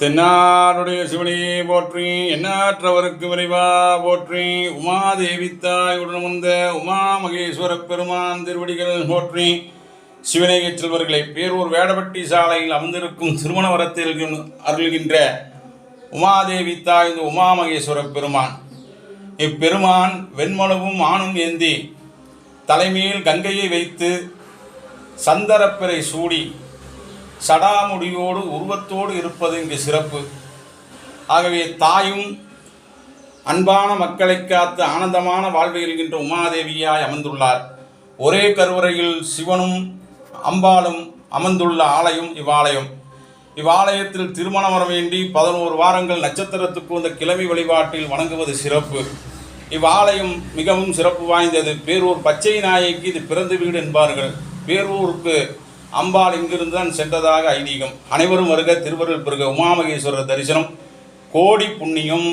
தென்னாடுடைய சிவனையே போற்றி, எண்ணற்றவருக்கு விரைவா போற்றி, உமாதேவித்தாய் உடன் வந்த உமா மகேஸ்வர பெருமான் திருவடிகள் போற்றி. சிவனேய செல்வர்களை பேரூர் வேடபட்டி சாலையில் அமர்ந்திருக்கும் திருமண வரத்தில் அருள்கின்ற உமாதேவித்தாய் இந்த உமா மகேஸ்வர பெருமான். இப்பெருமான் வெண்மளவும் ஆணும் ஏந்தி தலைமையில் கங்கையை வைத்து சந்தரப்பிறை சூடி சடாமுடியோடு உருவத்தோடு இருப்பது இங்கு சிறப்பு. ஆகவே தாயும் அன்பான மக்களை காத்து ஆனந்தமான வாழ்வை இருக்கின்ற உமாதேவியாய் அமர்ந்துள்ளார். ஒரே கருவறையில் சிவனும் அம்பாளும் அமர்ந்துள்ள ஆலயம் இவ்வாலயம். இவ்வாலயத்தில் திருமணம் வர வேண்டி 11 வாரங்கள் நட்சத்திரத்துக்கு இந்த கிழமை வழிபாட்டில் வணங்குவது சிறப்பு. இவ்வாலயம் மிகவும் சிறப்பு வாய்ந்தது. பேரூர் பச்சை நாயைக்கு இது பிறந்த வீடு என்பார்கள். பேரூருக்கு அம்பாள் இங்கிருந்து தான் சென்றதாக ஐதீகம். அனைவரும் வருக, திருவருள் பெருக. உமாமகேஸ்வரர் தரிசனம் கோடி புண்ணியம்.